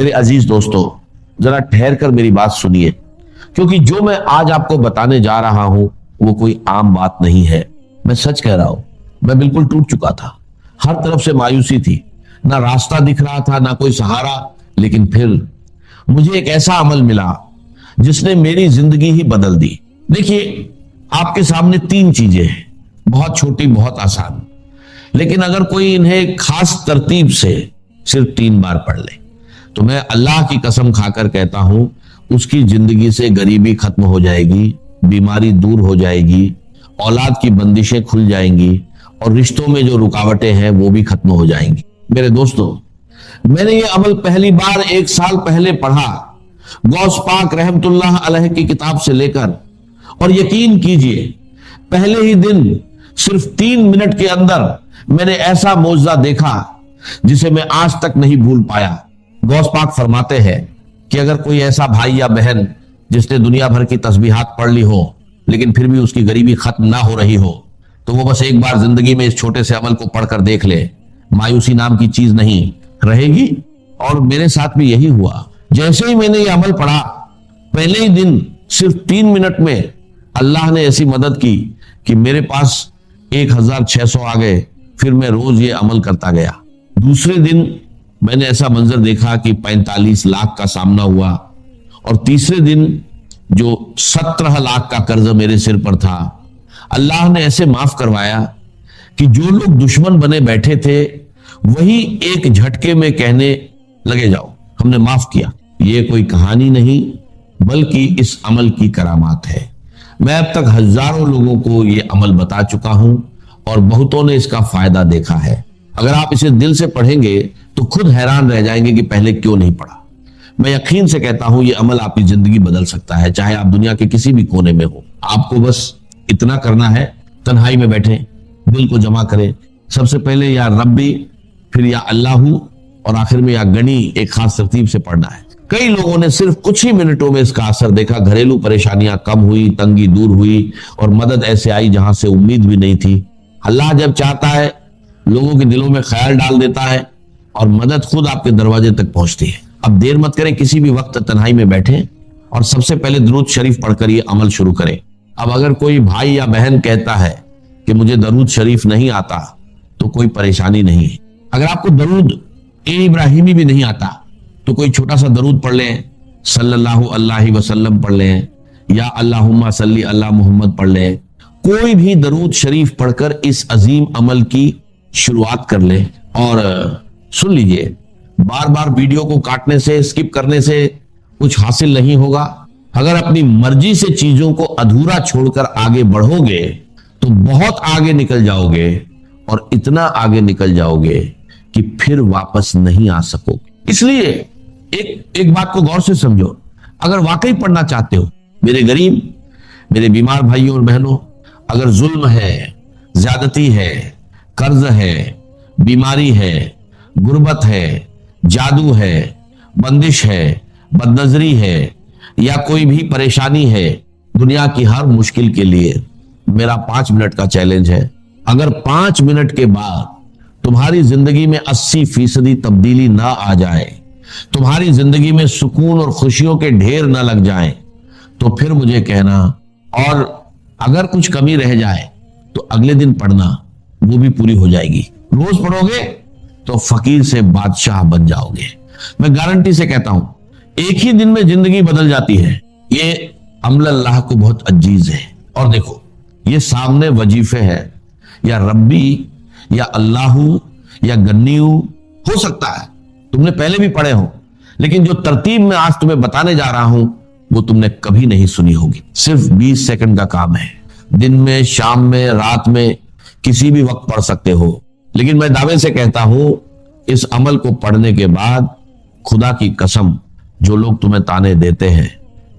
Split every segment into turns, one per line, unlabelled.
میرے عزیز دوستو، ذرا ٹھہر کر میری بات سنیے، کیونکہ جو میں آج آپ کو بتانے جا رہا ہوں وہ کوئی عام بات نہیں ہے۔ میں سچ کہہ رہا ہوں، میں بالکل ٹوٹ چکا تھا، ہر طرف سے مایوسی تھی، نہ راستہ دکھ رہا تھا نہ کوئی سہارا۔ لیکن پھر مجھے ایک ایسا عمل ملا جس نے میری زندگی ہی بدل دی۔ دیکھیے، آپ کے سامنے 3 چیزیں ہیں، بہت چھوٹی، بہت آسان، لیکن اگر کوئی انہیں خاص ترتیب سے صرف 3 بار پڑھ لے تو میں اللہ کی قسم کھا کر کہتا ہوں اس کی زندگی سے غریبی ختم ہو جائے گی، بیماری دور ہو جائے گی، اولاد کی بندشیں کھل جائیں گی، اور رشتوں میں جو رکاوٹیں ہیں وہ بھی ختم ہو جائیں گی۔ میرے دوستو، میں نے یہ عمل پہلی بار 1 سال پہلے پڑھا، غوث پاک رحمت اللہ علیہ کی کتاب سے لے کر، اور یقین کیجئے پہلے ہی دن صرف 3 منٹ کے اندر میں نے ایسا معجزہ دیکھا جسے میں آج تک نہیں بھول پایا۔ غوث پاک فرماتے ہیں کہ اگر کوئی ایسا بھائی یا بہن جس نے دنیا بھر کی تسبیحات پڑھ لی ہو لیکن پھر بھی اس کی غریبی ختم نہ ہو رہی ہو تو وہ بس ایک بار زندگی میں اس چھوٹے سے عمل کو پڑھ کر دیکھ لے، مایوسی نام کی چیز نہیں رہے گی۔ اور میرے ساتھ بھی یہی ہوا، جیسے ہی میں نے یہ عمل پڑھا پہلے ہی دن صرف 3 منٹ میں اللہ نے ایسی مدد کی کہ میرے پاس 1600 آ گئے۔ پھر میں روز یہ عمل کرتا گیا۔ دوسرے دن میں نے ایسا منظر دیکھا کہ 45 لاکھ کا سامنا ہوا، اور تیسرے دن جو 17 لاکھ کا قرض میرے سر پر تھا اللہ نے ایسے معاف کروایا کہ جو لوگ دشمن بنے بیٹھے تھے وہی ایک جھٹکے میں کہنے لگے جاؤ ہم نے معاف کیا۔ یہ کوئی کہانی نہیں بلکہ اس عمل کی کرامات ہے۔ میں اب تک ہزاروں لوگوں کو یہ عمل بتا چکا ہوں اور بہتوں نے اس کا فائدہ دیکھا ہے۔ اگر آپ اسے دل سے پڑھیں گے تو خود حیران رہ جائیں گے کہ پہلے کیوں نہیں پڑھا۔ میں یقین سے کہتا ہوں یہ عمل آپ کی زندگی بدل سکتا ہے، چاہے آپ دنیا کے کسی بھی کونے میں ہو۔ آپ کو بس اتنا کرنا ہے، تنہائی میں بیٹھیں، دل کو جمع کریں، سب سے پہلے یا ربی، پھر یا اللہ، اور آخر میں یا گنی ایک خاص ترتیب سے پڑھنا ہے۔ کئی لوگوں نے صرف کچھ ہی منٹوں میں اس کا اثر دیکھا، گھریلو پریشانیاں کم ہوئی، تنگی دور ہوئی، اور مدد ایسے آئی جہاں سے امید بھی نہیں تھی۔ اللہ جب چاہتا ہے لوگوں کے دلوں میں خیال ڈال دیتا ہے اور مدد خود آپ کے دروازے تک پہنچتی ہے۔ اب دیر مت کریں، کسی بھی وقت تنہائی میں بیٹھیں اور سب سے پہلے درود شریف پڑھ کر یہ عمل شروع کریں۔ اب اگر کوئی بھائی یا بہن کہتا ہے کہ مجھے درود شریف نہیں آتا تو کوئی پریشانی نہیں ہے۔ اگر آپ کو درود ابراہیمی بھی نہیں آتا تو کوئی چھوٹا سا درود پڑھ لیں، صلی اللہ علیہ وسلم پڑھ لیں، یا اللہم صلی اللہ محمد پڑھ لیں۔ کوئی بھی درود شریف پڑھ کر اس عظیم عمل کی شروعات کر لیں۔ اور سن لیجئے، بار بار ویڈیو کو کاٹنے سے، سکپ کرنے سے کچھ حاصل نہیں ہوگا۔ اگر اپنی مرضی سے چیزوں کو ادھورا چھوڑ کر آگے بڑھو گے تو بہت آگے نکل جاؤ گے، اور اتنا آگے نکل جاؤ گے کہ پھر واپس نہیں آ سکو گے۔ اس لیے ایک بات کو غور سے سمجھو، اگر واقعی پڑھنا چاہتے ہو، میرے غریب، میرے بیمار بھائیوں اور بہنوں، اگر ظلم ہے، زیادتی ہے، قرض ہے، بیماری ہے، غربت ہے، جادو ہے، بندش ہے، بدنظری ہے، یا کوئی بھی پریشانی ہے، دنیا کی ہر مشکل کے لیے میرا 5 منٹ کا چیلنج ہے۔ اگر 5 منٹ کے بعد تمہاری زندگی میں 80% تبدیلی نہ آ جائے، تمہاری زندگی میں سکون اور خوشیوں کے ڈھیر نہ لگ جائیں، تو پھر مجھے کہنا، اور اگر کچھ کمی رہ جائے تو اگلے دن پڑھنا، وہ بھی پوری ہو جائے گی۔ روز پڑھو گے تو فقیر سے بادشاہ بن جاؤ گے۔ میں گارنٹی سے کہتا ہوں ایک ہی دن میں زندگی بدل جاتی ہے۔ یہ عمل اللہ کو بہت عزیز ہے۔ اور دیکھو، یہ سامنے وظیفے ہے، یا ربی، یا اللہ، یا گنیو، ہو سکتا ہے تم نے پہلے بھی پڑھے ہو، لیکن جو ترتیب میں آج تمہیں بتانے جا رہا ہوں وہ تم نے کبھی نہیں سنی ہوگی۔ صرف 20 سیکنڈ کا کام ہے، دن میں، شام میں، رات میں، کسی بھی وقت پڑھ سکتے ہو۔ لیکن میں دعوے سے کہتا ہوں اس عمل کو پڑھنے کے بعد خدا کی قسم، جو لوگ تمہیں تانے دیتے ہیں،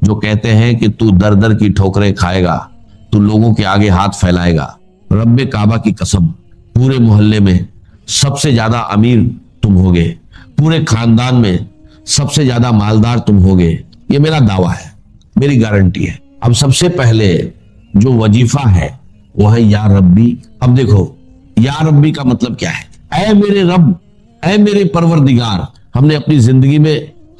جو کہتے ہیں کہ تو در در کی ٹھوکریں کھائے گا، تو لوگوں کے آگے ہاتھ پھیلائے گا، رب کعبہ کی قسم، پورے محلے میں سب سے زیادہ امیر تم ہوگے، پورے خاندان میں سب سے زیادہ مالدار تم ہوگے۔ یہ میرا دعویٰ ہے، میری گارنٹی ہے۔ اب سب سے پہلے جو وظیفہ ہے وہ ہے یا ربی۔ اب دیکھو، یا ربی کا مطلب کیا ہے؟ اے میرے رب، اے میرے پروردگار۔ ہم نے اپنی زندگی میں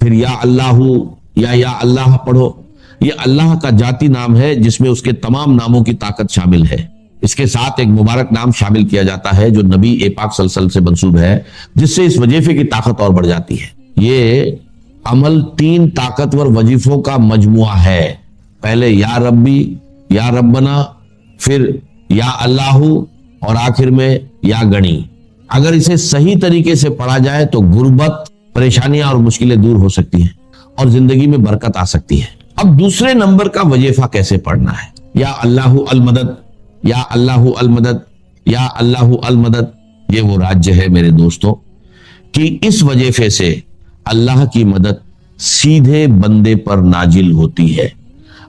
پھر یا اللہ یا اللہ پڑھو. یہ اللہ کا ذاتی نام ہے جس میں اس کے تمام ناموں کی طاقت شامل ہے. اس کے ساتھ ایک مبارک نام شامل کیا جاتا ہے جو نبی پاک صلی اللہ علیہ وسلم سے منسوب ہے، جس سے اس وظیفے کی طاقت اور بڑھ جاتی ہے. یہ عمل 3 طاقتور وظیفوں کا مجموعہ ہے. پہلے یا ربی، یا ربنا، پھر یا اللہ، اور آخر میں یا گنی. اگر اسے صحیح طریقے سے پڑھا جائے تو غربت، پریشانیاں اور مشکلیں دور ہو سکتی ہیں اور زندگی میں برکت آ سکتی ہے. اب دوسرے نمبر کا وظیفہ کیسے پڑھنا ہے؟ یا اللہ المدد، یا اللہ المدد، یا اللہ المدد. یہ وہ راج ہے میرے دوستوں کہ اس وظیفے سے اللہ کی مدد سیدھے بندے پر نازل ہوتی ہے.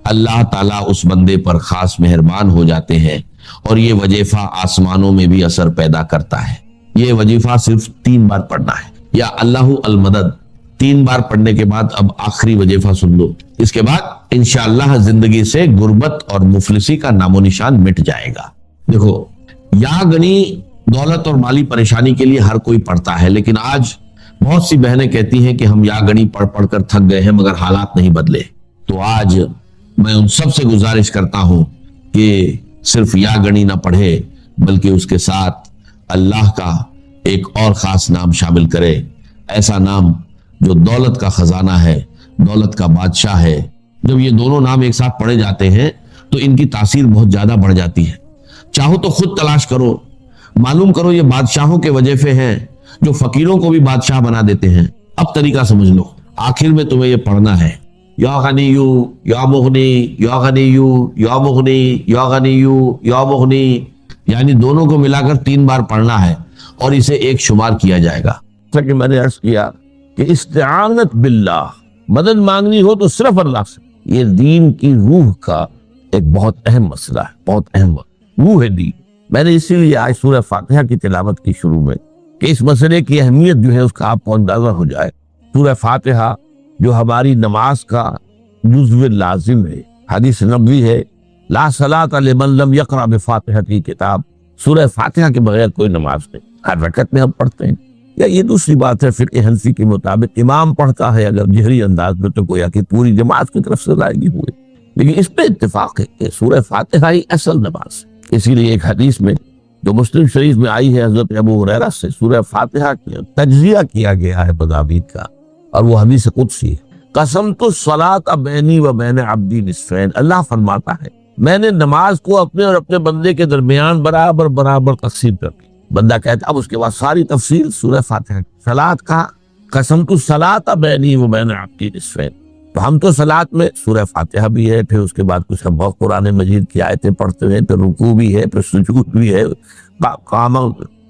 اللہ تعالیٰ اس بندے پر خاص مہربان ہو جاتے ہیں اور یہ وظیفہ آسمانوں میں بھی اثر پیدا کرتا ہے. یہ وظیفہ صرف 3 بار پڑھنا ہے. یا اللہ المدد 3 بار پڑھنے کے بعد اب آخری وظیفہ سن لو. اس کے بعد انشاءاللہ زندگی سے غربت اور مفلسی کا نام و نشان مٹ جائے گا. دیکھو، یا گنی دولت اور مالی پریشانی کے لیے ہر کوئی پڑھتا ہے، لیکن آج بہت سی بہنیں کہتی ہیں کہ ہم یا گنی پڑھ پڑھ کر تھک گئے ہیں مگر حالات نہیں بدلے. تو آج میں ان سب سے گزارش کرتا ہوں کہ صرف یا گنی نہ پڑھے بلکہ اس کے ساتھ اللہ کا ایک اور خاص نام شامل کرے. ایسا نام جو دولت کا خزانہ ہے، دولت کا بادشاہ ہے. جب یہ دونوں نام ایک ساتھ پڑھے جاتے ہیں تو ان کی تاثیر بہت زیادہ بڑھ جاتی ہے. چاہو تو خود تلاش کرو، معلوم کرو. یہ بادشاہوں کے وظیفے ہیں جو فقیروں کو بھی بادشاہ بنا دیتے ہیں. اب طریقہ سمجھ لو. آخر میں تمہیں یہ پڑھنا ہے یا غنیو یا مغنی، یا غنیو یا مغنی، یا غنیو یا مغنی. یعنی دونوں کو ملا کر 3 بار پڑھنا ہے اور اسے ایک شمار کیا جائے گا. جیسا کہ میں نے عرض کیا کہ استعانت باللہ، مدد مانگنی ہو تو صرف اللہ سے. یہ دین کی روح کا ایک بہت اہم مسئلہ ہے، بہت اہم روح ہے دین. میں نے اسی لیے آج سورہ فاتحہ کی تلاوت کی شروع میں کہ اس مسئلے کی اہمیت جو ہے اس کا آپ کو اندازہ ہو جائے. سورہ فاتحہ جو ہماری نماز کا جزو لازم ہے. حدیث نبوی ہے لا صلاۃ لمن لم یقرأ بفاتحۃ الکتاب. سورہ فاتحہ کے بغیر کوئی نماز نہیں. ہر رکعت میں ہم پڑھتے ہیں. یا یہ دوسری بات ہے، فقہ حنفی کے مطابق امام پڑھتا ہے اگر جہری انداز میں تو گویا کہ پوری جماعت کی طرف سے ادائیگی ہوئے. لیکن اس پہ اتفاق ہے کہ سورہ فاتحہ ہی اصل نماز ہے. اسی لیے ایک حدیث میں جو مسلم شریف میں آئی ہے حضرت ابو ہریرہ سے، سورہ فاتحہ کی تجزیہ کیا گیا ہے مضامین کا، اور وہ حدیث قدسی ہے. قسمت الصلاۃ بینی و بین عبدی نصفین. اللہ فرماتا ہے میں نے نماز کو اپنے اور اپنے بندے کے درمیان برابر برابر تقسیم کر دی. بندہ کہتا اب اس کے بعد ساری تفصیل سورہ فاتحہ. صلاۃ کا قسمت الصلاۃ بینی و بین عبدی نصفین. تو ہم تو صلاۃ میں سورہ فاتحہ بھی ہے، پھر اس کے بعد کچھ ہم بہت قرآن مجید کی آیتیں پڑھتے ہیں، پھر رکوع بھی ہے، پھر سجود بھی ہے، قیام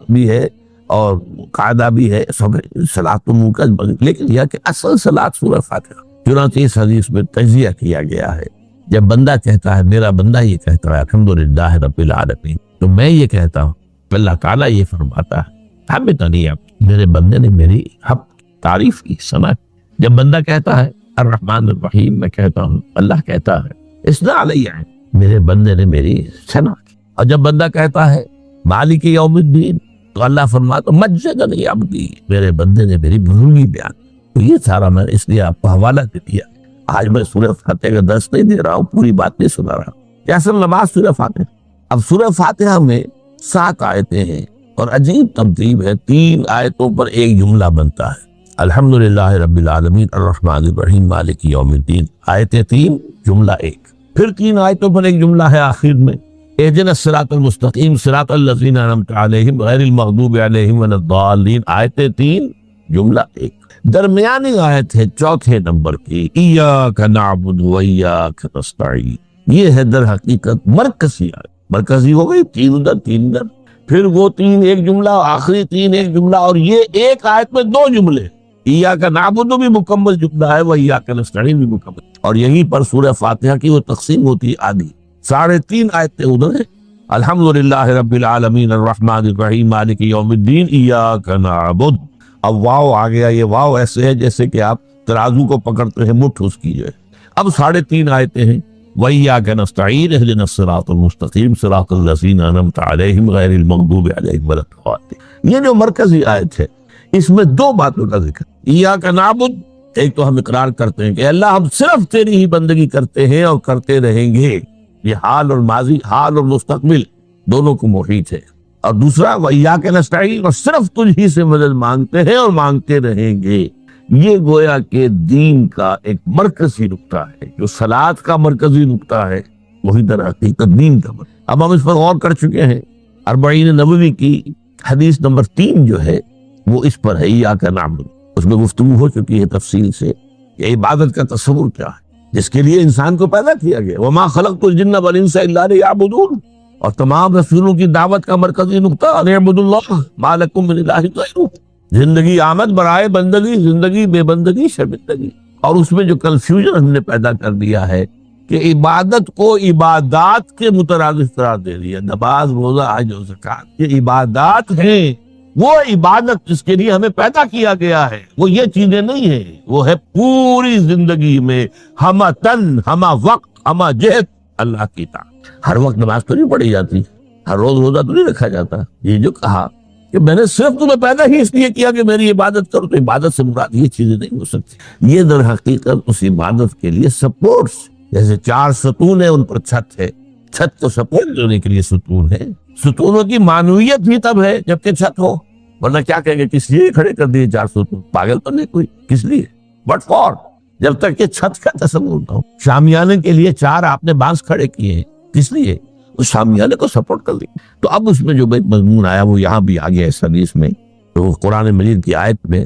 بھی ہے اور قاعدہ بھی ہے. سب صلاۃ تو منہ کا، لیکن یہ کہ اصل صلاۃ سورہ فاتحہ. چنانچہ اس حدیث میں تجزیہ کیا گیا ہے. جب بندہ کہتا ہے، میرا بندہ یہ کہتا ہے الحمدللہ رب العالمین، تو میں یہ کہتا ہوں اللہ تعالیٰ یہ فرماتا ہے حمدنی عبدی، میرے بندے نے میری حق تعریف کی، ثنا کی. جب بندہ کہتا ہے الرحمن الرحیم، میں کہتا ہوں اللہ کہتا ہے اثنا علیہ، میرے بندے نے میری ثنا کی. اور جب بندہ کہتا ہے مالک یوم الدین، تو اللہ فرماتا مجدنی عبدی، میرے بندے نے میری بزرگی بیان. تو یہ سارا میں اس لیے آپ کو حوالہ دے دیا. آج میں سورہ فاتحہ کا درس نہیں دے رہا ہوں، پوری بات نہیں سنا رہا ہوں. کہ اصل نماز سورہ فاتحہ. اب سورہ فاتحہ میں 7 آیتیں ہیں اور عجیب ترتیب ہے. 3 آیتوں پر ایک جملہ بنتا ہے. الحمدللہ رب العالمین الرحمن الرحیم مالک یوم الدین. آیتیں 3، جملہ 1. پھر 3 آیتوں پر ایک جملہ ہے آخر میں اہدنا الصراط المستقیم صراط الذین انعمت علیہم غیر المغضوب علیہم ولا الضالین. آیتیں 3، جملہ 1. درمیانی آیت ہے 4 نمبر کی ایاک نعبد و ایاک نستعین. یہ ہے در حقیقت مرکزی آیت. مرکزی ہو گئی 3 ادھر 3 ادھر، پھر وہ 3 ایک جملہ، آخری 3 ایک جملہ، اور یہ ایک آیت میں 2 جملے. ایاک نعبد بھی مکمل جملہ ہے، وہ ایاک نستعین بھی مکمل. اور یہیں پر سورہ فاتحہ کی وہ تقسیم ہوتی ہے آدھی. 3.5 آیتیں ادھر ہیں. الحمدللہ رب العالمین الرحمن الرحیم مالک یوم الدین ایاک نعبد. اب واو آ گیا. یہ واو ایسے ہے جیسے کہ آپ ترازو کو پکڑتے ہیں، مٹھ اس کی جو ہے. اب 3.5 آیتیں ہیں وَإِيَّاكَ نَسْتَعِينُ اهْدِنَا الصِّرَاطَ الْمُسْتَقِيمَ صِرَاطَ الَّذِينَ أَنْعَمْتَ عَلَيْهِمْ غَيْرِ الْمَغْضُوبِ عَلَيْهِمْ وَلَا الضَّالِّينَ. یہ جو مرکزی آیت ہے اس میں 2 باتوں کا ذکر. ایاک نعبد ایک تو ہم اقرار کرتے ہیں کہ اللہ ہم صرف تیری ہی بندگی کرتے ہیں اور کرتے رہیں گے، یہ حال اور ماضی، حال اور مستقبل دونوں کو محیط ہے۔ اور دوسرا وَإِيَّاكَ نَسْتَعِينُ، اور صرف تجھ ہی سے مدد مانگتے ہیں اور مانگتے رہیں گے۔ یہ گویا کہ دین کا ایک مرکزی نقطہ ہے، جو صلاۃ کا مرکزی نقطہ ہے وہی در حقیقت دین کا مرکز۔ اب ہم اس پر غور کر چکے ہیں، 40 نبوی کی حدیث نمبر 3 جو ہے وہ اس پر ہے، إِيَّاكَ نَعْبُدُ۔ اس میں گفتگو ہو چکی ہے تفصیل سے کہ عبادت کا تصور کیا ہے، جس کے لیے انسان کو پیدا کیا گیا، وَمَا خَلَقْتُ الْجِنَّ وَالْإِنسَ إِلَّا لِيَعْبُدُونِ، اور تمام رسولوں کی دعوت کا مرکزی نقطہ أَنِ اعْبُدُوا اللَّهَ مَا لَكُم مِّنْ إِلَٰهٍ غَيْرُهُ، زندگی آمد برائے بندگی، زندگی بے بندگی شرمندگی۔ اور اس میں جو کنفیوژن ہم نے پیدا کر دیا ہے کہ عبادت کو عبادات کے مترادف قرار دے دیا، نماز روزہ حج و زکوٰۃ یہ عبادات ہیں، وہ عبادت جس کے لیے ہمیں پیدا کیا گیا ہے وہ یہ چیزیں نہیں ہیں، وہ ہے پوری زندگی میں ہمہ تن ہمہ وقت ہمہ جہت اللہ کی اطاعت۔ ہر وقت نماز تو نہیں پڑھی جاتی، ہر روز روزہ تو نہیں رکھا جاتا۔ یہ جو کہا کہ میں نے صرف تمہیں پیدا ہی اس لیے کیا کہ میری عبادت کرو، تو عبادت سے مراد یہ چیزیں نہیں ہو سکتی۔ یہ در حقیقت اس عبادت کے لیے سپورٹس، جیسے 4 ستون ہیں ان پر چھت ہے، چھت کو سپورٹ دینے کے لیے ستون ہے۔ ستونوں کی معنویت بھی تب ہے جبکہ چھت ہو، ورنہ کیا کہیں گے کس لیے کھڑے کر دیے 4 ستون، پاگل تو نہیں کوئی، کس لیے؟ بٹ فور، جب تک کہ چھت کا تصور نہ ہو۔ شامیانے کے لیے 4 آپ نے بانس کھڑے کیے ہیں، کس لیے؟ اس شامیانے کو سپورٹ کر دیں۔ تو اب اس میں جو مضمون آیا وہ یہاں بھی آ گیا اس حدیث میں، تو قرآن مجید کی آیت میں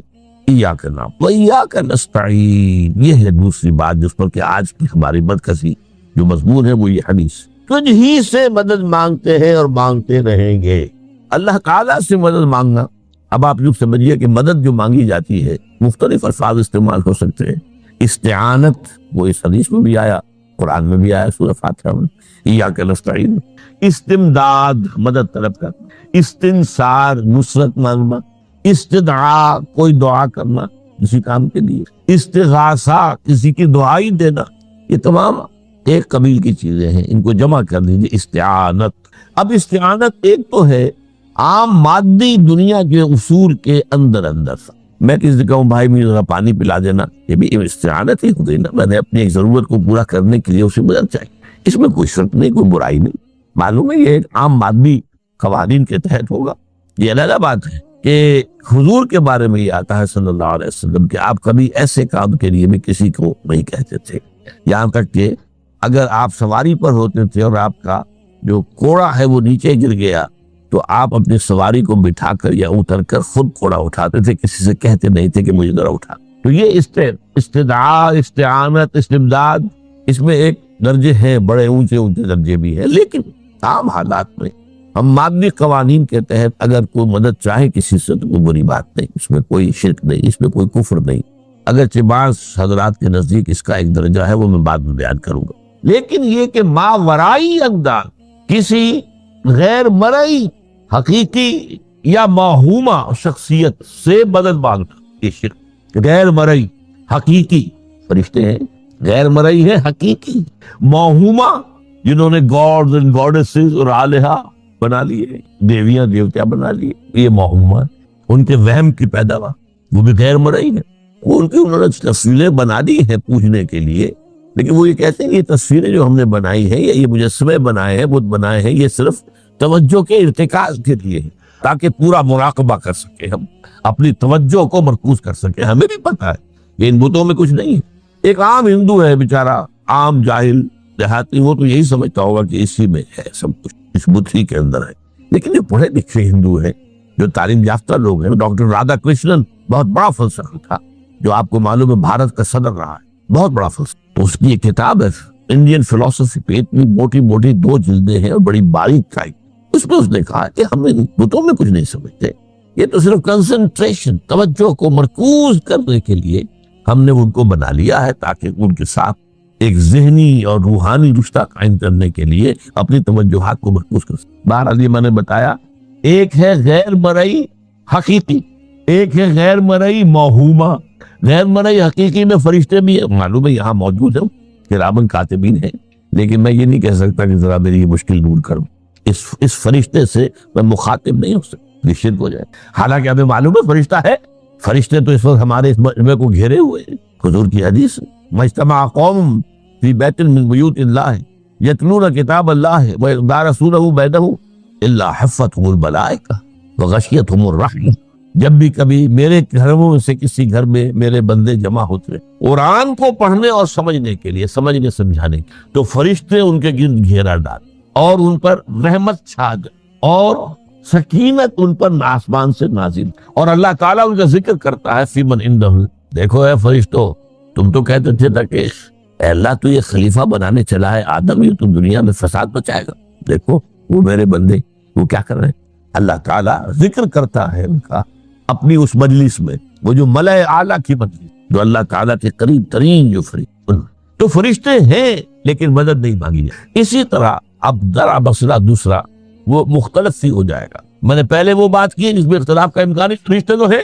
إِيَّاكَ نَعْبُدُ وَإِيَّاكَ نَسْتَعِينُ، یہ ہے دوسری بات جس پر کہ آج کی ہماری مرکزی جو مضمون ہے وہ یہ حدیث، تجھ ہی سے مدد مانگتے ہیں اور مانگتے رہیں گے۔ اللہ تعالیٰ سے مدد مانگنا، اب آپ یوں سمجھیے کہ مدد جو مانگی جاتی ہے مختلف الفاظ استعمال ہو سکتے ہیں۔ استعانت وہ اس حدیث میں بھی آیا، قرآن میں بھی آیا سورہ فاتحہ میں، إِيَّاكَ نَسْتَعِينُ۔ استمداد مدد طلب کرنا، استنصار نصرت مانگنا، استدعاء کوئی دعا کرنا کسی کام کے لیے، استغاثہ کسی کی دعائی دینا، یہ تمام ایک قبیل کی چیزیں ہیں، ان کو جمع کر دیجیے استعانت۔ اب استعانت ایک تو ہے عام مادی دنیا کے اصول کے اندر سا، میں کسی سے کہوں بھائی مجھے ذرا پانی پلا دینا، یہ بھی استعانت ہی ہوئی نا، میں نے اپنی ایک ضرورت کو پورا کرنے کے لیے اسے مدد چاہیے، اس میں کوئی شرط نہیں، کوئی برائی نہیں، معلوم ہے یہ ایک عام مادی قوانین کے تحت ہوگا۔ یہ علیحدہ بات ہے کہ حضور کے بارے میں یہ آتا ہے صلی اللہ علیہ وسلم کہ آپ کبھی ایسے کام کے لیے بھی کسی کو نہیں کہتے تھے، یہاں تک کہ اگر آپ سواری پر ہوتے تھے اور آپ کا جو کوڑا ہے وہ نیچے گر گیا تو آپ اپنی سواری کو بٹھا کر یا اتر کر خود کوڑا اٹھاتے تھے، کسی سے کہتے نہیں تھے کہ مجھے ذرا اٹھا۔ تو یہ استدعاء، استعانت، استمداد، اس میں ایک درجے ہیں، بڑے اونچے درجے بھی ہیں، لیکن عام حالات میں ہم مادی قوانین کے تحت اگر کوئی مدد چاہے کسی سے تو کوئی بری بات نہیں، اس میں کوئی شرک نہیں، اس میں کوئی کفر نہیں، اگرچہ بعض حضرات کے نزدیک اس کا ایک درجہ ہے وہ میں بعد میں بیان کروں گا۔ لیکن یہ کہ ماورائی اقدار، کسی غیر مرئی حقیقی یا موہومہ شخصیت سے مدد مانگنا، یہ شرک۔ غیر مرئی حقیقی فرشتے ہیں، غیر مرئی ہے حقیقی، موہومہ جنہوں نے گاڈز اینڈ گاڈیسز اور آلہہ بنا لیے، دیویاں دیوتیاں بنا لیے، یہ موہومہ، ان کے وہم کی پیداوار، وہ بھی غیر مرئی ہے۔ وہ ان کی انہوں نے تصویریں بنا دی ہیں پوجنے کے لیے، لیکن وہ یہ کہتے ہیں کہ یہ تصویریں جو ہم نے بنائی ہیں یا یہ مجسمے بنائے ہیں، بت بنائے ہیں، یہ صرف توجہ کے ارتکاز کے لیے ہے، تاکہ پورا مراقبہ کر سکے، ہم اپنی توجہ کو مرکوز کر سکے۔ ہمیں بھی پتہ ہے کہ ان بتوں میں کچھ نہیں ہے۔ ایک عام ہندو ہے بیچارہ، عام جاہل دیہاتی، وہ تو یہی سمجھتا ہوگا کہ اسی میں ہے سب کچھ، اس بت ہی کے اندر ہے۔ لیکن جو پڑھے لکھے ہندو ہیں، جو تعلیم یافتہ لوگ ہیں، ڈاکٹر رادھا کرشنن بہت بڑا فلسفی تھا، جو آپ کو معلوم ہے بھارت کا صدر رہا ہے، بہت بڑا فلسفہ، تو اس کی ایک کتاب ہے انڈین فلسفی پہ، اتنی موٹی موٹی 2 جلدیں ہیں اور بڑی باریک ٹائپ، اس میں اس نے کہا کہ ہم ان بتوں میں کچھ نہیں سمجھتے، یہ تو صرف کنسنٹریشن، توجہ کو مرکوز کرنے کے لیے ہم نے ان کو بنا لیا ہے، تاکہ ان کے ساتھ ایک ذہنی اور روحانی رشتہ قائم کرنے کے لیے اپنی توجہات کو مرکوز کر سکتے۔ بہرحال یہ میں نے بتایا، ایک ہے غیر مرئی حقیقی، ایک ہے غیر مرئی موہومہ۔ غیر مرئی حقیقی میں فرشتے بھی معلوم ہے یہاں موجود ہیں، کرامن کاتبین ہیں، لیکن میں یہ نہیں کہہ سکتا کہ ذرا میری یہ مشکل دور کروں، اس فرشتے سے میں مخاطب نہیں ہو سکتا، شرک ہو جائے۔ حالانکہ ہمیں معلوم ہے فرشتہ ہے، فرشتے تو اس وقت ہمارے اس مجمع کو گھیرے ہوئے ہیں، حضور کی حدیث مجتمع قوم فی بیت من بیوت اللہ یتلون کتاب اللہ ویدارسونہ بینہم الا حفتہم الملائکہ وغشیتہم الرحمہ. جب بھی کبھی میرے گھروں میں سے کسی گھر میں میرے بندے جمع ہوتے ہیں قرآن کو پڑھنے اور سمجھنے کے لیے، سمجھنے سمجھانے کے، تو فرشتے ان کے گرد گھیرا ڈال اور ان پر رحمت چھا گئے اور سکینت ان پر آسمان سے نازل، اور اللہ تعالیٰ ان کا ذکر کرتا ہے فی من عندہ. دیکھو اے فرشتو، تم تو کہتے تھے کہ اے اللہ تو یہ خلیفہ بنانے چلا ہے آدم، یہ تو دنیا میں فساد مچائے گا. دیکھو وہ میرے بندے وہ کیا کر رہے ہیں. اللہ تعالیٰ ذکر کرتا ہے ان کا اپنی اس مجلس میں، وہ جو ملائے اعلیٰ کی مجلس، جو اللہ تعالیٰ کے قریب ترین جو فرشتے، تو فرشتے ہیں لیکن مدد نہیں مانگی جائے. اسی طرح اب ذرا مسئلہ دوسرا وہ مختلف سی ہو جائے گا. میں نے پہلے وہ بات کی جس میں اختلاف کا امکان ہے. فرشتے تو ہے،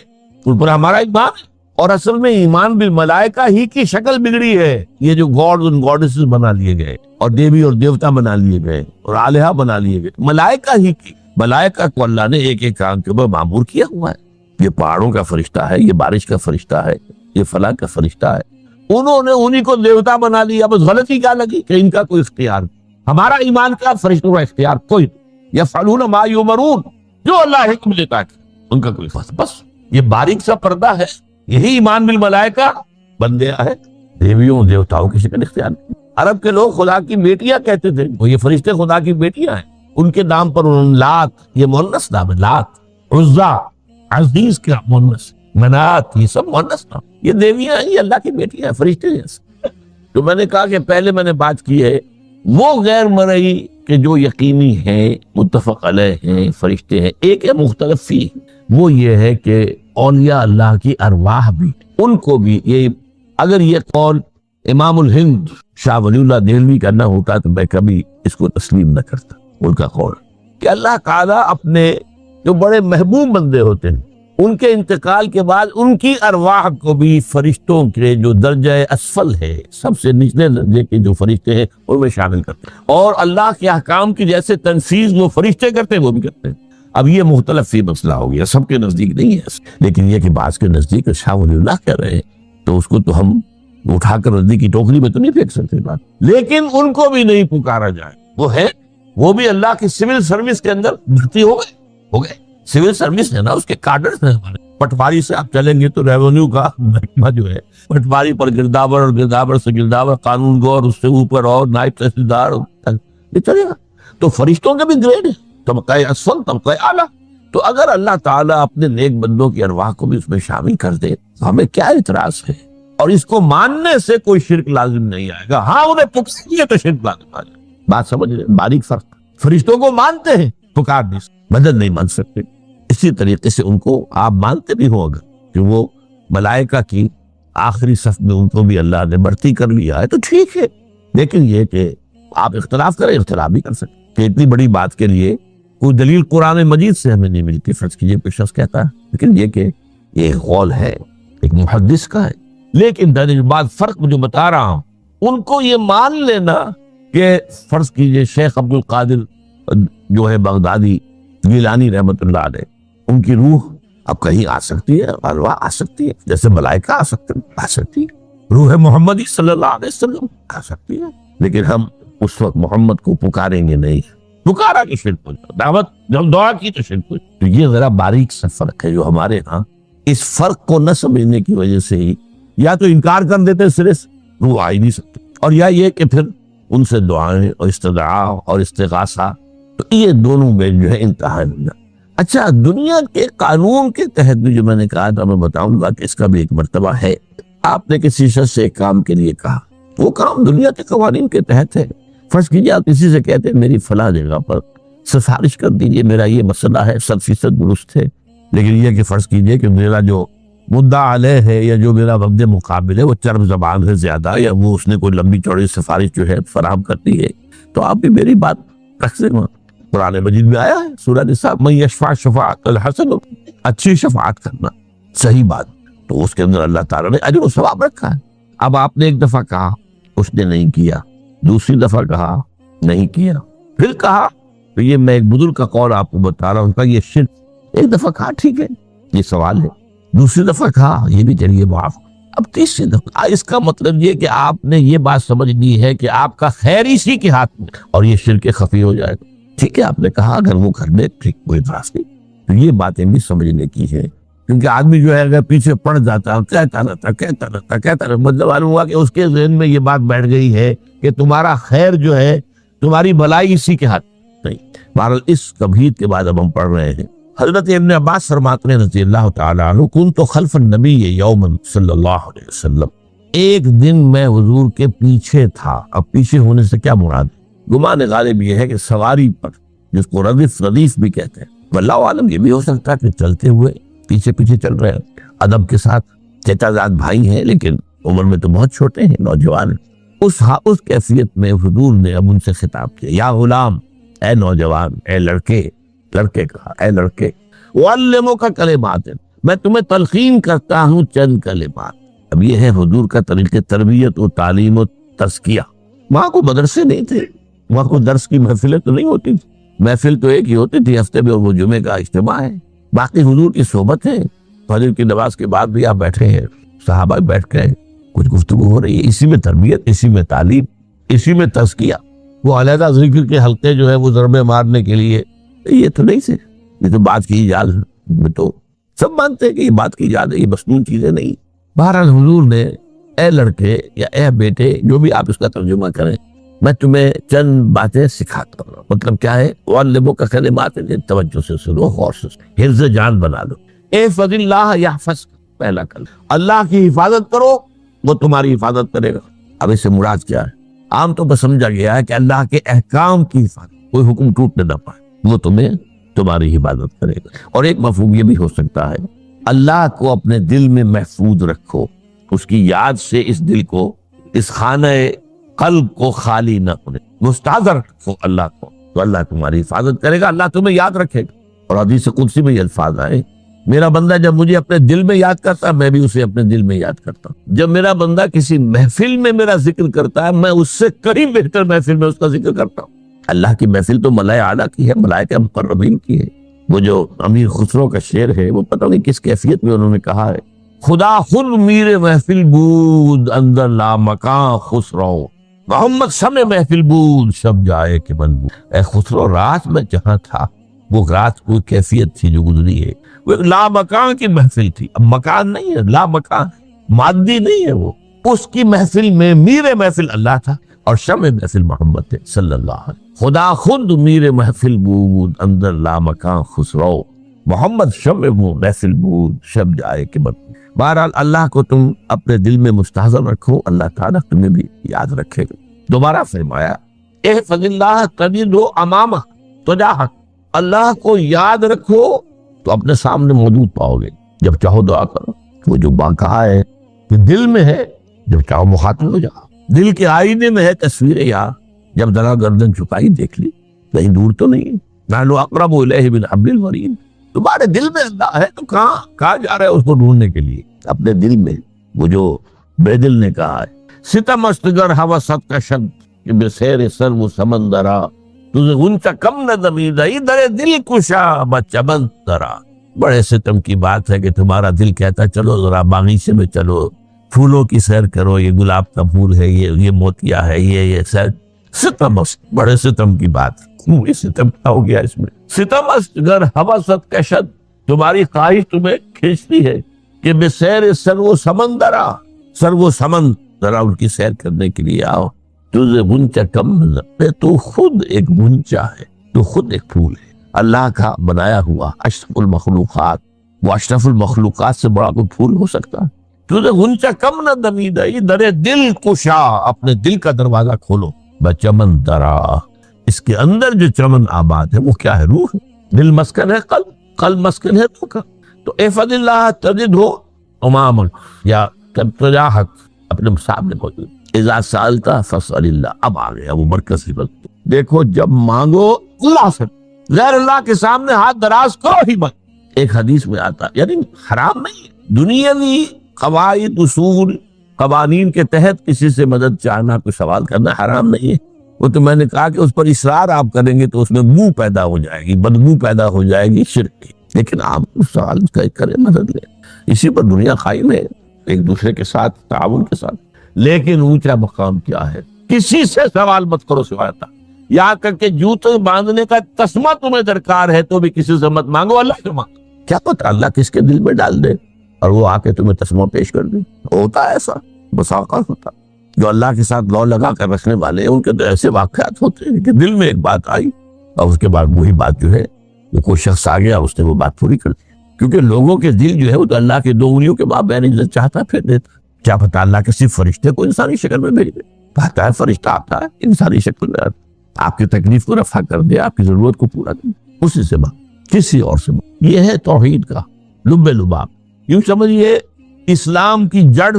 ان پر ہمارا ایمان ہے، اور اصل میں ایمان بالملائکہ ہی کی شکل بگڑی ہے. یہ جو گاڈز اور گاڈیسز بنا لیے گئے اور دیوی اور دیوتا بنا لیے گئے اور آلہہ بنا لیے گئے، ملائکہ ہی کی. ملائکہ کو اللہ نے ایک ایک کام کے اوپر معمور کیا ہوا ہے. یہ پہاڑوں کا فرشتہ ہے، یہ بارش کا فرشتہ ہے، یہ فلاں کا فرشتہ ہے. انہوں نے انہی کو دیوتا بنا لیا. بس غلطی کیا لگی کہ ان کا کوئی اختیار نہیں. ہمارا ایمان کا فرشتوں کا اختیار کوئی نہیں. یفعلون ما یؤمرون، جو اللہ حکم دیتا ہے ان کا کوئی بس یہ باریک سا پردہ ہے. یہی ایمان بالملائکہ بندے ہے، دیویوں دیوتاؤں کی شکل اختیار نہیں. عرب کے لوگ خدا کی بیٹیاں کہتے تھے، وہ یہ فرشتے خدا کی بیٹیاں ہیں. ان کے نام پر انہوں نے لات، یہ مؤنث نام ہے، لات، عزا، عزیز کا مؤنث، منات، یہ سب مؤنث نام. یہ دیویاں ہیں، یہ اللہ کی بیٹیاں ہیں، فرشتے ہیں. تو میں نے کہا کہ پہلے میں نے بات کی ہے وہ غیر مرئی کہ جو یقینی ہیں، متفق علیہ ہیں، فرشتے ہیں. ایک ہے مختلف فی، وہ یہ ہے کہ اولیاء اللہ کی ارواح بھی، ان کو بھی یہ، اگر یہ قول امام الہند شاہ ولی اللہ دہلوی کا نہ ہوتا تو میں کبھی اس کو تسلیم نہ کرتا. ان کا قول کہ اللہ تعالیٰ اپنے جو بڑے محبوب بندے ہوتے ہیں ان کے انتقال کے بعد ان کی ارواح کو بھی فرشتوں کے جو درجہ اسفل ہے، سب سے نچلے درجے کے جو فرشتے ہیں ان میں شامل کرتے ہیں، اور اللہ کے احکام کی جیسے تنفیذ وہ فرشتے کرتے ہیں وہ بھی کرتے ہیں. اب یہ مختلف فی مسئلہ ہو گیا، سب کے نزدیک نہیں ہے، لیکن یہ کہ بعض کے نزدیک شاہ ولی اللہ کہہ رہے ہیں تو اس کو تو ہم اٹھا کر ردی کی ٹوکری میں تو نہیں پھینک سکتے بات. لیکن ان کو بھی نہیں پکارا جائے. وہ ہے، وہ بھی اللہ کی سول سروس کے اندر بھرتی ہو گئے. سول سروس ہے نا، اس کے کارڈرز ہیں ہمارے. پٹواری سے آپ چلیں گے تو ریونیو کا محکمہ جو ہے، پٹواری پر گردابر اور گردابر سے گردابر، قانون گو اور اس سے اوپر اور نائب تحصیلدار، یہ چلے گا. تو فرشتوں کے بھی گریڈ ہے، طبقہ اسفل، طبقہ اعلیٰ. تو اگر اللہ تعالیٰ اپنے نیک بندوں کی ارواح کو بھی اس میں شامل کر دے تو ہمیں کیا اعتراض ہے؟ اور اس کو ماننے سے کوئی شرک لازم نہیں آئے گا. ہاں انہیں پکارے تو شرک لازم آ جائے. بات سمجھ رہے؟ باریک فرق. فرشتوں کو مانتے ہیں، پکار نہیں، مدد نہیں مان سکتے. اسی طریقے سے ان کو آپ مانتے بھی ہو اگر کہ وہ ملائکہ کی آخری صف میں ان کو بھی اللہ نے بھرتی کر لیا ہے تو ٹھیک ہے. لیکن یہ کہ آپ اختلاف کریں، اختلاف بھی کر سکتے کہ اتنی بڑی بات کے لیے کوئی دلیل قرآن مجید سے ہمیں نہیں ملتی. فرض کیجئے کوئی شخص کہتا ہے، لیکن یہ کہ یہ قول ہے ایک محدث کا ہے. لیکن درجہ بعد فرق جو بتا رہا ہوں، ان کو یہ مان لینا کہ فرض کیجئے شیخ عبد القادر جو ہے بغدادی گیلانی رحمت اللہ علیہ، ان کی روح اب کہیں آ سکتی ہے، ارواح آ سکتی ہے، جیسے ملائکہ آ سکتی ہے، روح محمدی صلی اللہ علیہ وسلم آ سکتی ہے. لیکن ہم اس وقت محمد کو پکاریں گے نہیں. پکارا کہ شرک ہو جائے، دعوت جب دعا کی تو شرک ہو جائے. تو یہ ذرا باریک سا فرق ہے جو ہمارے ہاں اس فرق کو نہ سمجھنے کی وجہ سے ہی یا تو انکار کر دیتے سرے سے، روح آ ہی نہیں سکتے، اور یا یہ کہ پھر ان سے دعائیں اور استدعاء اور استغاثہ، تو یہ دونوں میں جو ہے انتہا نہیں. اچھا، دنیا کے قانون کے تحت بھی جو میں نے کہا تھا، میں بتاؤں گا کہ اس کا بھی ایک مرتبہ ہے. آپ نے کسی شخص سے ایک کام کے لیے کہا، وہ کام دنیا کے قوانین کے تحت ہے. فرض کیجیے آپ کسی سے کہتے ہیں میری فلاں جگہ پر سفارش کر دیجئے، میرا یہ مسئلہ ہے، 100% درست ہے، لیکن یہ کہ فرض کیجئے کہ میرا جو مدعا علیہ ہے یا جو میرا وفد مقابل ہے وہ چرب زبان ہے زیادہ، یا وہ اس نے کوئی لمبی چوڑی سفارش جو ہے فراہم کرتی ہے، تو آپ بھی میری بات رکھ سکتے ہیں. قرآن مجید میں آیا ہے سورہ نساء، من یشفع شفاعۃ الحسنہ، اچھی شفاعت کرنا، صحیح بات. تو اس کے اندر اللہ تعالیٰ نے اجر و ثواب رکھا ہے. اب آپ نے ایک دفعہ کہا، اس نے نہیں کیا، دوسری دفعہ کہا نہیں کیا، پھر کہا، تو یہ میں ایک بزرگ کا قول آپ کو بتا رہا ہوں کہ یہ شرک. ایک دفعہ کہا ٹھیک ہے یہ سوال ہے، دوسری دفعہ کہا یہ بھی چلیے معاف، اب تیسری دفعہ اس کا مطلب یہ کہ آپ نے یہ بات سمجھ لی ہے کہ آپ کا خیر اسی کے ہاتھ میں، اور یہ شرک خفی ہو جائے گا. ٹھیک ہے، آپ نے کہا اگر وہ گھر میں ٹھیک کوئی اعتراض نہیں، تو یہ باتیں بھی سمجھنے کی ہے. کیونکہ آدمی جو ہے اگر پیچھے پڑ جاتا ہے کہتا رہتا مطلب معلوم ہوا کہ اس کے ذہن میں یہ بات بیٹھ گئی ہے کہ تمہارا خیر جو ہے، تمہاری بھلائی اسی کے ہاتھ نہیں. بہرحال اس کبھیت کے بعد اب ہم پڑھ رہے ہیں. حضرت ابن عباس فرماتے ہیں رضی اللہ تعالیٰ عنہ، کنت خلف النبی یوما صلی اللہ علیہ وسلم، ایک دن میں حضور کے پیچھے تھا. اب پیچھے ہونے سے کیا مراد؟ گمان غالب یہ ہے کہ سواری پر، جس کو ردیف بھی کہتے ہیں. واللہ عالم یہ بھی ہو سکتا ہے کہ چلتے ہوئے پیچھے پیچھے چل رہے ہیں ادب کے ساتھ. چچا زاد بھائی ہیں لیکن عمر میں تو بہت چھوٹے ہیں، نوجوان ہیں. اس کیفیت میں حضور نے اب ان سے خطاب کیا، یا غلام، اے نوجوان، اے لڑکے کہا، اے لڑکے، وعلمک کلمات، میں تمہیں تلقین کرتا ہوں چند کلمات. اب یہ ہے حضور کا طریقہ تربیت و تعلیم و تزکیہ. وہاں کو مدرسے نہیں تھے، وہاں کو درس کی محفلیں تو نہیں ہوتی تھی. محفل تو ایک ہی ہوتی تھی ہفتے میں، اور وہ جمعے کا اجتماع ہے. باقی حضور کی صحبت ہے. فجر کی نماز کے بعد بھی آپ بیٹھے ہیں، صحابہ بیٹھ کے کچھ گفتگو ہو رہی ہے. اسی میں تربیت، اسی میں تعلیم، اسی میں تزکیہ. وہ علیحدہ ذکر کے حلقے جو ہے وہ ضربے مارنے کے لیے یہ تو نہیں سے، یہ تو بات کی ایجاد میں تو سب مانتے ہیں کہ یہ بات کی ایجاد ہے، یہ مصنون چیزیں نہیں. بہرحال حضور نے اے لڑکے یا اے بیٹے، جو بھی آپ اس کا ترجمہ کریں، میں تمہیں چند باتیں سکھاتا ہوں. مطلب کیا ہے؟ وعلمک کا کلمات، توجہ سے سنو، غور سے سنو، حفظ جان بنا لو. احفظ اللہ یحفظ، پہلا کلمہ، اللہ کی حفاظت کرو وہ تمہاری حفاظت کرے گا. اب اس سے مراد کیا ہے؟ عام طور پر سمجھا گیا ہے کہ اللہ کے احکام کی حفاظت، کوئی حکم ٹوٹنے نہ پائے، وہ تمہاری حفاظت کرے گا. اور ایک مفہوم یہ بھی ہو سکتا ہے، اللہ کو اپنے دل میں محفوظ رکھو، اس کی یاد سے اس دل کو، اس خانہ قلب کو خالی نہ ہونے، مستحضر رکھو اللہ کو، تو اللہ تمہاری حفاظت کرے گا، اللہ تمہیں یاد رکھے گا. اور حدیث قدسی میں یہ الفاظ آئے، میرا بندہ جب مجھے اپنے دل میں یاد کرتا ہے، میں بھی اسے اپنے دل میں یاد کرتا ہوں. جب میرا بندہ کسی محفل میں میرا ذکر کرتا ہے، میں اس سے کہیں بہتر محفل میں اس کا ذکر کرتا ہوں. اللہ کی محفل تو ملائے اعلیٰ کی ہے، ملائکہ مقربین کی ہے. وہ جو امیر خسرو کا شعر ہے، وہ پتہ نہیں کس کیفیت میں انہوں نے کہا ہے، خدا خود میر محفل بود اندر لامکاں خسرو، محمد شمع محفل بود شب جائے کہ من بود. اے خسرو، رات میں جہاں تھا، وہ رات کوئی کیفیت تھی جو گزری ہے، وہ لامکان کی محفل تھی. اب مکان نہیں ہے، لامکان، مادی نہیں ہے. وہ اس کی محفل میں میر محفل اللہ تھا اور شمع محفل محمد تھے صلی اللہ علیہ وسلم. خدا خود میر محفل بود اندر لامکان خسرو، محمد شمع محفل بود شب جائے کہ من. بہرحال اللہ کو تم اپنے دل میں مستحضر رکھو، اللہ تعالیٰ تمہیں بھی یاد رکھے گا. دوبارہ فرمایا، احفظ اللہ تجدہ امامہ تجاہک، اللہ کو یاد رکھو تو اپنے سامنے موجود پاؤ گے. جب چاہو دعا کرو. وہ جو کہا ہے کہ دل میں ہے، جب چاہو مخاطب ہو جاؤ. دل کے آئینے میں ہے تصویر یار، جب ذرا گردن چھپائی دیکھ لی، کہیں دور تو نہیں. نحن اقرب الیہ من حبل الورید، تمہارے دل میں اللہ ہے تو کہاں جا رہے اس کو ڈھونڈنے کے لیے؟ اپنے دل میں. وہ جو بے دل نے کہا ہے، ستم استگر حوست کا شد کہ بسیر سر وہ سمندرا، تجھے غنچہ کم نہ دمیدہ در دل کشا بچمن درا. بڑے ستم کی بات ہے کہ تمہارا دل کہتا ہے چلو ذرا باغیچے میں چلو، پھولوں کی سیر کرو، یہ گلاب کا پھول ہے، یہ موتیا ہے، یہ سیر. ستم، بڑے ستم کی بات. یہ ستم کیا ہو گیا اس میں؟ ستم اگر حوست کا شد، تمہاری خواہش تمہیں کھینچتی ہے کہ بے سیر سر و سمندرا، سر و سمندرا ان کی سیر کرنے کے لیے آؤ. تجھے غنچہ کم نہ، تو خود ایک غنچہ ہے، تو خود ایک پھول ہے، اللہ کا بنایا ہوا اشرف المخلوقات. وہ اشرف المخلوقات سے بڑا کوئی پھول ہو سکتا ہے؟ تجھے غنچہ کم نہ دمیدہ در دل کشا، اپنے دل کا دروازہ کھولو. بچمن درا، اس کے اندر جو چمن آباد ہے وہ کیا ہے؟ روح. دل مسکن ہے قلب، قلب مسکن ہے روح کا. تو احفظ اللہ تجدہ امامک یا تجاہک، اپنے سامنے موجود. اذا سالتا فاسأل اللہ، اب آ گیا وہ مرکز کی بات. دیکھو جب مانگو اللہ سے، غیر اللہ کے سامنے ہاتھ دراز کرو ہی مت. ایک حدیث میں آتا، یعنی حرام نہیں ہے، دنیاوی قواعد اصول قوانین کے تحت کسی سے مدد چاہنا، کوئی سوال کرنا حرام نہیں ہے. وہ تو میں نے کہا کہ اس پر اصرار آپ کریں گے تو اس میں منہ پیدا ہو جائے گی، بدبو پیدا ہو جائے گی شرک کی. لیکن آپ سوال کریں، مدد لیں، اسی پر دنیا قائم ہے. ایک دوسرے کے ساتھ تعاون کے ساتھ. لیکن اونچا مقام کیا ہے؟ کسی سے سوال مت کرو سوائے اللہ. یہاں کر کے جوتے باندھنے کا تسمہ تمہیں درکار ہے تو بھی کسی سے مت مانگو، اللہ سے مانگو. کیا پتہ اللہ کس کے دل میں ڈال دے اور وہ آ کے تمہیں تسمہ پیش کر دے. ہوتا ہے ایسا، بسا اوقات ہوتا. جو اللہ کے ساتھ لو لگا کر رکھنے والے ان کے تو ایسے واقعات ہوتے ہیں کہ دل میں ایک بات آئی اور اس کے بعد وہی بات جو ہے کوئی شخص آ گیا اس نے وہ بات پوری کر دی. کیونکہ لوگوں کے دل جو ہے وہ تو اللہ کے 2 انگلیوں کے مابین عزت چاہتا پھر دیتا. کیا پتہ اللہ کے صرف فرشتے کو انسانی شکل میں بھیج دے. پتہ ہے فرشتہ آتا ہے انسانی شکل میں آتا، آپ کی تکلیف کو رفع کر دے، آپ کی ضرورت کو پورا کر دے. اسی سے بات، کسی اور سے بات. یہ ہے توحید کا لب لباب. یوں سمجھیے اسلام کی جڑ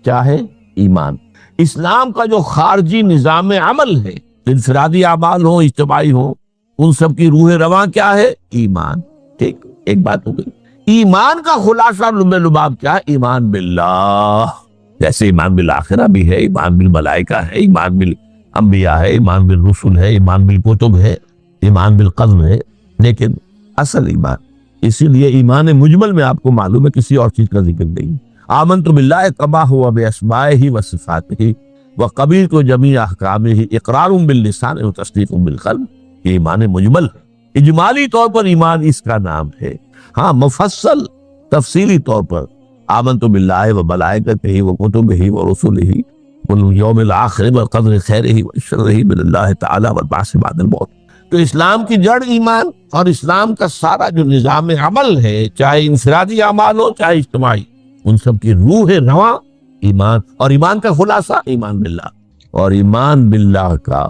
کیا ہے؟ ایمان. اسلام کا جو خارجی نظام عمل ہے، انفرادی اعمال ہوں اجتماعی ہوں، ان سب کی روح رواں کیا ہے؟ ایمان. ٹھیک، ایک بات ہو گئی. ایمان کا خلاصہ لب لباب کیا ہے؟ ایمان باللہ. جیسے ایمان بالآخرہ بھی ہے، ایمان بالملائکہ ہے، ایمان بالانبیاء ہے، ایمان بالرسل ہے، ایمان بالکتب ہے، ایمان بالقدر ہے. لیکن اصل ایمان، اسی لیے ایمان مجمل میں آپ کو معلوم ہے کسی اور چیز کا ذکر نہیں. آمنت باللہ کما ہوا باسمائہ وصفاتہ وقبلت جمیع احکامہ اقرار باللسان وتصدیق بالقلب. یہ ایمان مجمل، اجمالی طور پر ایمان اس کا نام ہے. ہاں مفصل تفصیلی طور پر آمنت باللہ وملائکتہ وکتبہ ورسلہ والیوم الآخر والقدر خیرہ وشرہ من اللہ تعالی والبعث بعد الموت. تو اسلام کی جڑ ایمان، اور اسلام کا سارا جو نظام عمل ہے، چاہے انفرادی اعمال ہو چاہے اجتماعی، ان سب کی روح رواں ایمان. اور ایمان کا خلاصہ ایمان باللہ. اور ایمان باللہ کا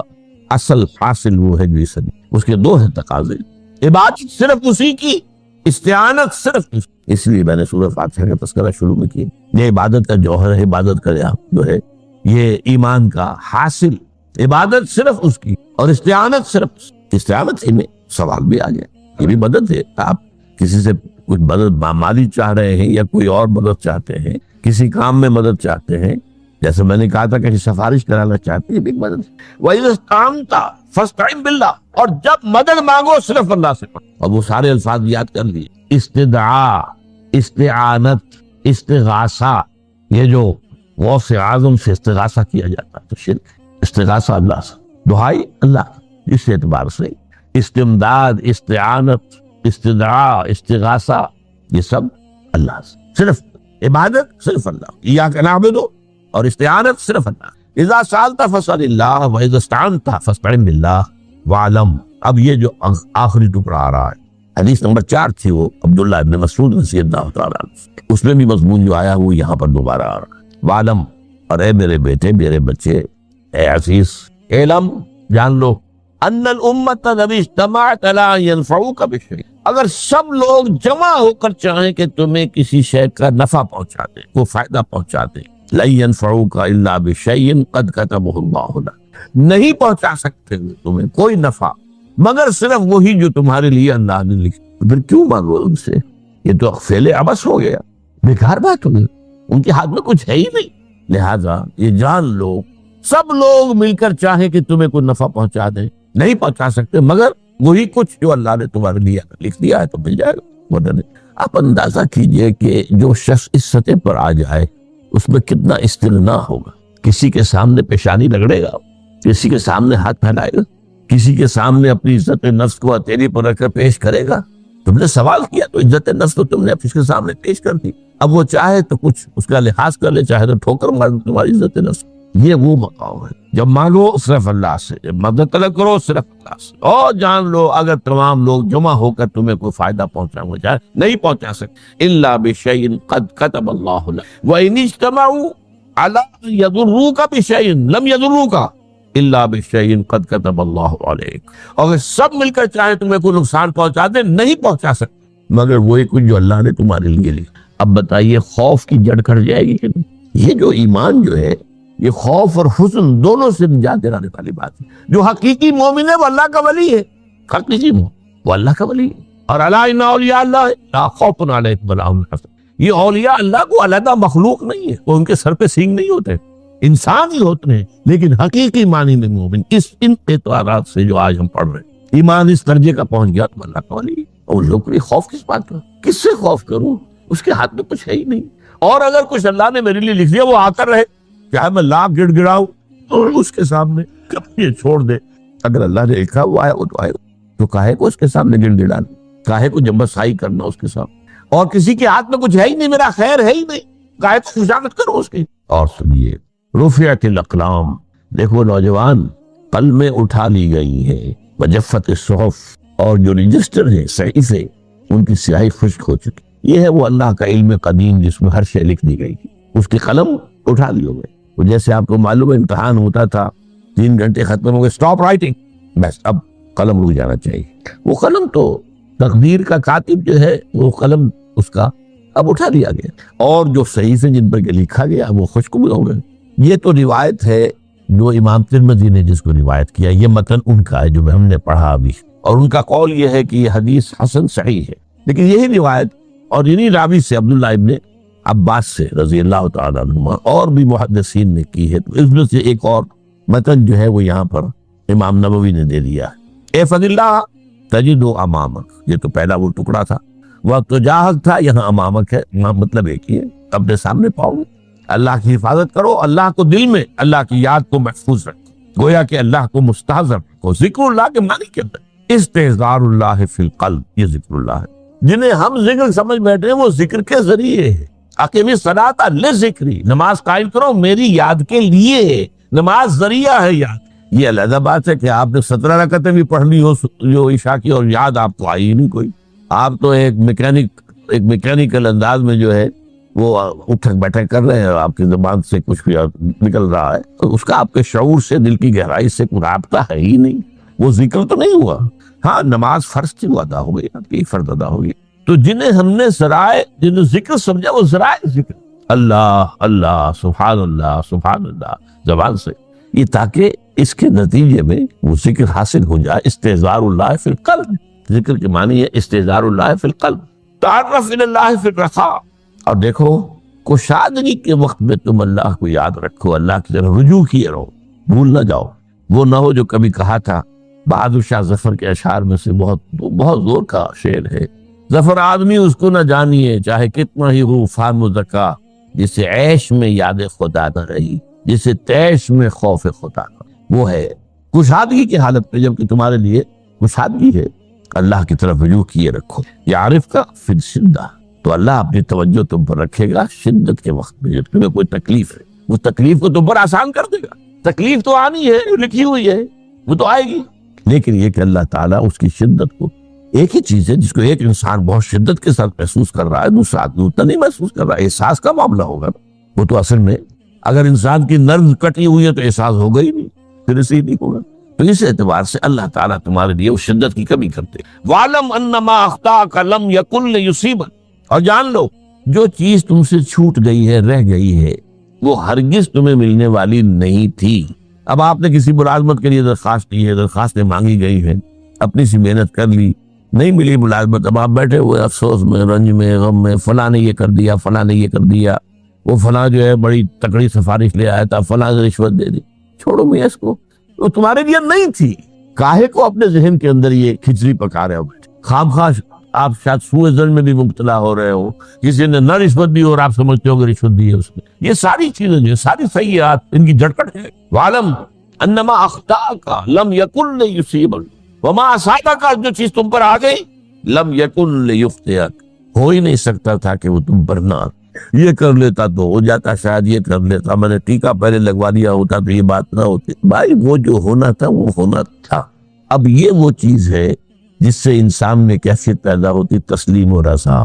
اصل حاصل وہ ہے جو اس کے 2 ہیں تقاضے. عبادت صرف اسی کی، استعانت صرف اس. اس لیے میں نے سورہ فاتحہ کا تذکرہ شروع میں کیا. یہ عبادت کا جوہر ہے، عبادت کا جو ہے یہ ایمان کا حاصل. عبادت صرف اس کی اور استعانت صرف. استعانت ہی میں سوال بھی آ گیا، یہ بھی مدد ہے. آپ کسی سے کچھ مدد مالی چاہ رہے ہیں یا کوئی اور مدد چاہتے ہیں، کسی کام میں مدد چاہتے ہیں، جیسے میں نے کہا تھا کہ سفارش کرانا چاہتے ہیں، یہ بھی مدد ہے. وَإِذَا اسْتَعَنْتَ فَاسْتَعِنْ بِاللَّهِ. اور جب مدد مانگو صرف اللہ سے مانگو. اور وہ سارے الفاظ یاد کر لیے: استدعاء، استعانت، استغاثہ. یہ جو غوث اعظم سے استغاثہ کیا جاتا ہے تو شرک ہے. استغاثہ اللہ سے، دعائی اللہ سے. اس اعتبار سے استمداد، استعانت، استدعاء، استغاثہ یہ سب اللہ سے. صرف عبادت صرف اللہ. ایاک نعبد اور استعانت صرف اللہ. اذا سألت فاسأل اللہ واذا استعنت فاستعن باللہ واعلم. اب یہ جو آخری ٹکڑا آ رہا ہے، حدیث نمبر 4 تھی، وہ عبداللہ ابن مسعود رضی اللہ تعالیٰ عنہ، اس میں بھی مضمون جو آیا وہ یہاں پر دوبارہ آ رہا ہے. واعلم، اور اے میرے بیٹے، میرے بچے، اے عزیز، علم، جان لو، ان الامت اذا اجتمعت علی ان ينفعوک بشیء. اگر سب لوگ جمع ہو کر چاہیں کہ تمہیں کسی شے کا نفع پہنچا دیں، کوئی فائدہ پہنچا دیں، لن ينفعوک الا بشیء قد کتبہ اللہ لک. نہیں پہنچا سکتے تمہیں کوئی نفع مگر صرف وہی جو تمہارے لیے اللہ نے لکھا. پھر کیوں مانگو ان سے؟ یہ تو فعل عبث ہو گیا، بیکار بات ہو گئی. ان کے ہاتھ میں کچھ ہے ہی نہیں. لہذا یہ جان لو، سب لوگ مل کر چاہیں کہ تمہیں کوئی نفع پہنچا دیں، نہیں پہنچا سکتے مگر وہی کچھ جو اللہ نے تمہارے لیے لکھ دیا ہے تو مل جائے گا. آپ اندازہ کیجئے کہ جو شخص اس سطح پر آ جائے اس میں کتنا استغنا ہوگا. کسی کے سامنے پیشانی رگڑے گا، کسی کے سامنے ہاتھ پھیلائے گا، کسی کے سامنے اپنی عزت نفس کو ہتھیلی پر رکھ کر پیش کرے گا. تم نے سوال کیا تو عزت نفس کو تم نے اس کے سامنے پیش کر دی. اب وہ چاہے تو کچھ اس کا لحاظ کر لے، چاہے تو ٹھوکر مار دے تمہاری عزت نفس. یہ وہ مقام ہے جب مانگو صرف اللہ سے، جب مدد طلب کرو صرف اللہ سے. اور جان لو اگر تمام لوگ جمع ہو کر تمہیں کوئی فائدہ پہنچانا چاہے، نہیں پہنچا سکتے. الا بشیء قد کتب اللہ لک وان اجتمعوا علی ان یضروک بشیء لم یضروک الا بشیء قد کتب اللہ علیک. اگر سب مل کر چاہے تمہیں کوئی نقصان پہنچا دے، نہیں پہنچا سکتے مگر وہی کچھ جو اللہ نے تمہارے لیے لکھا. اب بتائیے خوف کی جڑ کٹ جائے گی کہ نہیں؟ یہ جو ایمان جو ہے یہ خوف اور حزن دونوں سے نجات دلانے والی بات ہے. جو حقیقی مومن ہے وہ اللہ کا ولی ہے، حقیقی مومن وہ اللہ کا ولی ہے. اور الا ان اولیاء اللہ لا خوف علیہم ولا هم يحزنون. یہ اولیاء اللہ کو علیحدہ مخلوق نہیں ہے، وہ ان کے سر پہ سینگ نہیں ہوتے، انسان ہی ہوتے ہیں. لیکن حقیقی معنی میں مومن ان اعتبارات سے جو آج ہم پڑھ رہے ہیں، ایمان اس درجے کا پہنچ گیا تو اللہ کا ولی ہے. اور لوگ بھی خوف کس بات کا، کس سے خوف کروں؟ اس کے ہاتھ میں کچھ ہے ہی نہیں. اور اگر کچھ اللہ نے میرے لیے لکھ دیا وہ آ کر رہے، چاہے میں لاکھ گڑ گڑاؤں اور اس کے سامنے کبھی یہ چھوڑ دے، اگر اللہ نے لکھا وہ آیا وہ تو آئے، تو کاہے کو اس کے سامنے گڑ گڑانا، کاہے کو جمبسائی کرنا اس کے سامنے، اور کسی کے ہاتھ میں کچھ ہے ہی نہیں، میرا خیر ہے ہی نہیں، کاہے کو خوشامد کرو اس کی۔ اور سنیے، رفعت الاقلام، دیکھو نوجوان، قلمیں اٹھا لی گئی ہیں، وجفت الصحف، اور جو رجسٹر ہیں صحیفے ان کی سیاہی خشک ہو چکی۔ یہ ہے وہ اللہ کا علم قدیم جس میں ہر شے لکھ دی گئی تھی، اس کی قلم اٹھا لی ہو گئی۔ وہ جیسے آپ کو معلوم ہے امتحان ہوتا تھا، 3 گھنٹے ختم ہو گئے، اسٹاپ رائٹنگ، بس اب قلم رک جانا چاہیے۔ وہ قلم تو تقدیر کا کاتب جو ہے وہ قلم اس کا اب اٹھا لیا گیا، اور جو صحیفے جن پر لکھا گیا وہ خشک بھی ہو گئے۔ یہ تو روایت ہے جو امام ترمذی نے جس کو روایت کیا، یہ متن ان کا ہے جو ہم نے پڑھا ابھی، اور ان کا قول یہ ہے کہ یہ حدیث حسن صحیح ہے، لیکن یہی روایت اور انہی راوی سے عبداللہ ابن عباس سے رضی اللہ تعالیٰ عنہما اور بھی محدثین نے کی ہے، تو اس میں سے ایک اور متن جو ہے وہ یہاں پر امام نبوی نے دے دیا ہے۔ اے فضل اللہ تجد امامک، یہ تو پہلا وہ ٹکڑا تھا، وقت جاہک تھا، یہاں امامک ہے، مطلب ایک ہی ہے، اپنے سامنے پاؤ گے۔ اللہ کی حفاظت کرو، اللہ کو دل میں، اللہ کی یاد کو محفوظ رکھو، گویا کہ اللہ کو مستحضر رکھو۔ ذکر اللہ کے معنی کیا ہے؟ استحضار اللہ فی القلب، یہ ذکر اللہ ہے۔ جنہیں ہم ذکر سمجھ بیٹھے ہیں وہ ذکر کے ذریعے ہے۔ اقیم الصلاۃ لذکری، نماز قائم کرو میری یاد کے لیے، نماز ذریعہ ہے یاد۔ یہ علیحدہ بات ہے کہ آپ نے 17 رکعتیں بھی پڑھ لی ہو جو عشاء کی، اور یاد آپ کو آئی نہیں کوئی، آپ تو ایک میکینیکل انداز میں جو ہے وہ اٹھک بیٹھک کر رہے ہیں، آپ کی زبان سے کچھ بھی نکل رہا ہے، تو اس کا آپ کے شعور سے، دل کی گہرائی سے کوئی رابطہ ہے ہی نہیں، وہ ذکر تو نہیں ہوا۔ ہاں نماز فرض تھی وہ ادا ہو گئی، آپ کی فرض ادا ہو گئی۔ تو جنہیں ہم نے ذرائع، جنہیں ذکر سمجھا وہ ذرائع ذکر، اللہ اللہ سبحان اللہ زبان سے، یہ تاکہ اس کے نتیجے میں وہ ذکر حاصل ہو جائے۔ استحضار اللہ فی القلب، ذکر کے معنی ہے استحضار اللہ فی القلب، تعرف الی اللہ فی الرخاء، اور دیکھو کشادگی کے وقت میں تم اللہ کو یاد رکھو، اللہ کی طرف رجوع کیے رہو، بھول نہ جاؤ۔ وہ نہ ہو جو کبھی کہا تھا، بہادر شاہ ظفر کے اشعار میں سے بہت زور کا شعر ہے، ظفر آدمی اس کو نہ جانیے چاہے کتنا ہی ہو فہم و ذکا، جسے عیش میں یاد خدا نہ رہی، جسے تیش میں خوف خدا نہ۔ وہ ہے کشادگی کی حالت میں، جبکہ تمہارے لیے کشادگی ہے، اللہ کی طرف رجوع کیے رکھو۔ یعرف کا فی الشدہ، تو اللہ اپنی توجہ تم پر رکھے گا شدت کے وقت میں، جب تمہیں کوئی تکلیف ہے وہ تکلیف کو تم پر آسان کر دے گا۔ تکلیف تو آنی ہے، لکھی ہوئی ہے، وہ تو آئے گی، لیکن یہ کہ اللہ تعالیٰ اس کی شدت کو، ایک ہی چیز ہے جس کو ایک انسان بہت شدت کے ساتھ محسوس کر رہا ہے، دوسرا آدمی اتنا نہیں محسوس کر رہا ہے، احساس کا معاملہ ہوگا۔ وہ تو اصل میں اگر انسان کی نرم کٹی ہوئی ہے تو احساس ہوگا ہی نہیں، پھر اسے ہی نہیں ہوگا۔ تو اس اعتبار سے اللہ تعالیٰ تمہارے لیے اس شدت کی کمی کرتے۔ وَعْلَمْ أَنَّمَا أَخْطَأَكَ لَمْ يَكُنْ لِيُصِيبَكَ، اور جان لو جو چیز تم سے چھوٹ گئی ہے، رہ گئی ہے، وہ ہرگز تمہیں ملنے والی نہیں تھی۔ اب آپ نے کسی ملازمت کے لیے درخواست کی ہے، درخواستیں مانگی گئی ہیں، اپنی سی محنت کر لی، نہیں ملی ملازمت، اب آپ بیٹھے ہوئے افسوس میں، رنج میں، غم میں، فلاں نے یہ کر دیا، فلاں نے یہ کر دیا، وہ فلاں جو ہے بڑی تکڑی سفارش لے آیا تھا، فلاں نے رشوت دے دی۔ چھوڑو میں اس کو، وہ تمہارے لیے نہیں تھی، کاہے کو اپنے ذہن کے اندر یہ کھچڑی پکا رہے ہو بیٹھے؟ خام خواہ آپ شاید سوء ظن میں بھی مبتلا ہو رہے ہو، کسی نے نہ رشوت دی اور آپ سمجھتے ہو کہ رشوت دی ہے اس نے۔ یہ ساری چیزیں جو ساری سیئات، ان کی جھٹپٹ ہے۔ وَعْلَمْ أَنَّمَا أَخْطَأَكَ لَمْ يَكُنْ لِيُصِيبَكَ وَمَا أَصَابَكَ، جو چیز تم پر آ گئی، لَمْ يَكُنْ لِيُخْطِئَكَ، ہو ہی نہیں سکتا تھا کہ وہ تم پر نہ آ۔ یہ کر لیتا تو ہو جاتا، شاید یہ کر لیتا، میں نے ٹیکا پہلے لگوا دیا ہوتا تو یہ بات نہ ہوتی۔ بھائی وہ جو ہونا تھا وہ ہونا تھا۔ اب یہ وہ چیز ہے جس سے انسان میں کیفیت پیدا ہوتی، تسلیم و رضا۔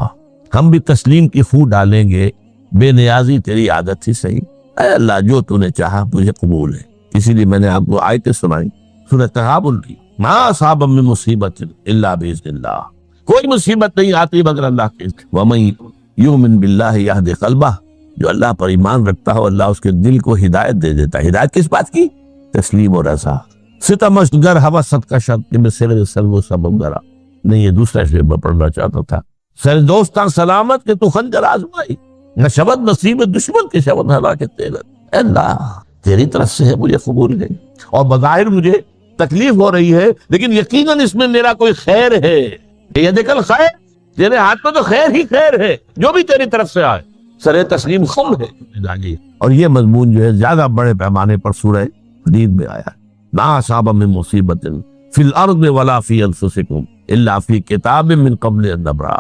ہم بھی تسلیم کی خو ڈالیں گے، بے نیازی تیری عادت ہی صحیح، اے اللہ جو تو نے چاہا مجھے قبول ہے۔ اسی لیے میں نے آپ کو آیتیں سنائی سورہ تغابن کی، ما اصاب من مصیبت الا باذن اللہ، کوئی مصیبت نہیں آتی مگر اللہ کے اذن۔ ومن یؤمن باللہ یہد قلبہ، جو اللہ پر ایمان رکھتا ہو اللہ اس کے دل کو ہدایت دے دیتا ہے۔ ہدایت کس بات کی؟ تسلیم و رضا۔ ستمش گر حوست کا شب میں سر سلو سبب گرا، نہیں یہ دوسرا شعر میں پڑھنا چاہتا تھا۔ سر دوستان سلامت کے تو خنجر آزمائی، نہ شبد نصیب دشمن کے شبد ہلا کے تیرت۔ اے اللہ تیری طرف سے ہے، مجھے قبول ہے، اور بظاہر مجھے تکلیف ہو رہی ہے لیکن یقیناً اس میں میرا کوئی خیر ہے۔ یہ دیکھل خیر، تیرے ہاتھ میں تو خیر ہی خیر ہے، جو بھی تیری طرف سے آئے۔ سر تسلیم خم ہے. اور یہ مضمون جو ہے زیادہ بڑے پیمانے پر سورہ حدید میں آیا ہے. ما اصاب من مصیبت فی الارض ولا فی انفسکم الا فی کتاب من قبل ان نبرأ.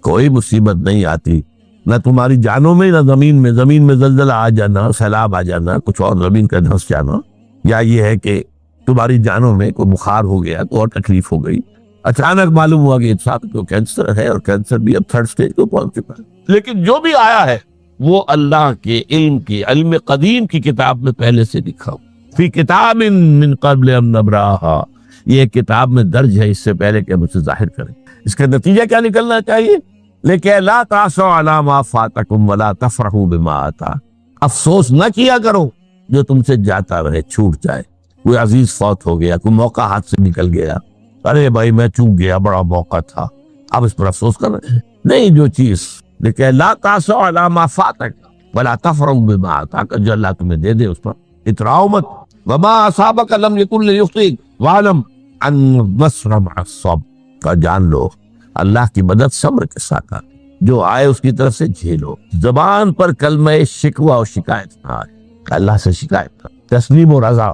کوئی مصیبت نہیں آتی نہ تمہاری جانوں میں نہ زمین میں زلزلہ آ جانا، سیلاب آ جانا، کچھ اور زمین کا دھس جانا، یا یہ ہے کہ تمہاری جانوں میں کوئی بخار ہو گیا تو اور تکلیف ہو گئی، اچانک معلوم ہوا کہ انسان کو کینسر ہے اور کینسر بھی اب 3rd stage کو پہنچ چکا ہے. لیکن جو بھی آیا ہے وہ اللہ کے علم قدیم کی کتاب میں پہلے سے لکھا ہو. فی کتاب من قبل ان نبرأھا، یہ کتاب میں درج ہے اس سے پہلے کہ ہم اسے ظاہر کریں. اس کا نتیجہ کیا نکلنا چاہیے؟ لیکن لا تعصوا علی ما فاتکم ولا تفرحوا بما آتاکم. افسوس نہ کیا کرو جو تم سے جاتا رہے، چھوٹ جائے. کوئی عزیز فوت ہو گیا، کوئی موقع ہاتھ سے نکل گیا، ارے بھائی میں چوک گیا، بڑا موقع تھا، اب اس پر افسوس کر رہے ہیں. نہیں، جو چیز لیکن لا تعصوا علی ما فاتک ولا تفرحوا بما آتاک، جو اللہ تمہیں دے دے اس پر اتراؤ مت. وما اصابک لم یکن لیخطئک واعلم ان النصر مع الصبر. کا جان لو اللہ کی مدد صبر کے ساتھ آتی، جو آئے اس کی طرف سے جھیلو. زبان پر کلمہ شکوہ اور شکایت نہ آئے، اللہ سے شکایت کر، تسلیم و رضا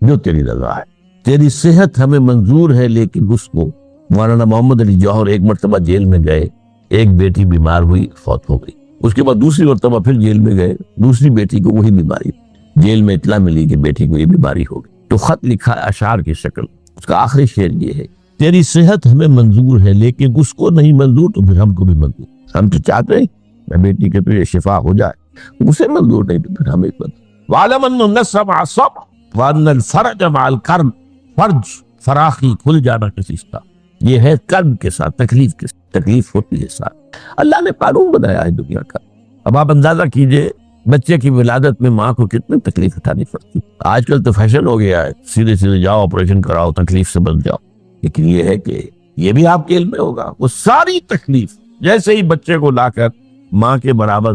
جو تیری رضا ہے. تیری صحت ہمیں منظور ہے، لیکن اس کو مولانا محمد علی جوہر ایک مرتبہ جیل میں گئے، ایک بیٹی بیمار ہوئی، فوت ہو گئی. اس کے بعد دوسری مرتبہ پھر جیل میں گئے، دوسری بیٹی کو وہی بیماری، جیل میں اطلاع ملی کہ بیٹی کو یہ بیماری ہو گئی. تو خط لکھا اشعار کی شکل. اس کا آخری شعر یہ ہے، تیری صحت ہمیں منظور ہے لیکن اس کو نہیں منظور تو پھر ہم کو بھی منظور. ہم تو چاہتے ہیں میں بیٹی کے تو یہ شفا ہو جائے، اسے منظور نہیں تو پھر ہمیں منظور. وَعْلَمْ أَنَّ النَّصْرَ مَعَ الصَّبْرِ وَأَنَّ الْفَرْجَ مَعَ الْكَرْبِ. فرج، فراخی، کھل جانا کسی کا، یہ ہے کرب کے ساتھ، تکلیف کے ساتھ، تکلیف ہوتی ہے ساتھ. اللہ نے قانون بنایا ہے دنیا کا. اب آپ اندازہ کیجئے بچے کی ولادت میں ماں کو کتنی تکلیف اٹھانی پڑتی. آج کل تو فیشن ہو گیا ہے، سیدھے سیدھے جاؤ آپریشن کراؤ، تکلیف سے بچ جاؤ. لیکن یہ ہے کہ یہ بھی آپ کے علم میں ہوگا، وہ ساری تکلیف جیسے ہی بچے کو لا کر ماں کے برابر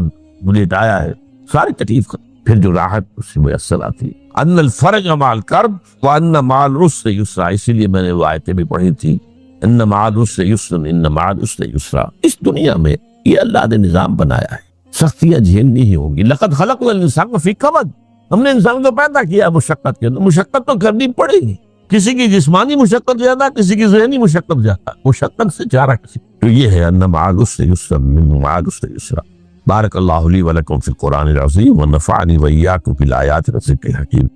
لٹایا ہے، ساری تکلیف پھر جو راحت اس سے میسر آتی ہے. ان الفرج مع الکرب وان مع العسر یسرا. اسی لیے میں نے وہ آیتیں بھی پڑھی تھی، ان مع العسر یسرا ان مع العسر یسرا. اس دنیا میں یہ اللہ نے نظام بنایا ہے، سختیاں جھیلنی ہی ہوں گی. لقد خلقنا الانسان فی کبد. ہم نے انسان کو پیدا کیا مشقت کے اندر، مشقت تو کرنی پڑے گی. کسی کی جسمانی مشقت زیادہ، کسی کی ذہنی مشقت زیادہ، مشقت سے چارہ کسی. تو یہ ہے ان مع العسر یسرا ان مع العسر یسرا. بارک اللہ لی ولکم فی القرآن العظیم ونفعنی وإیاکم بالآیات والذکر الحکیم.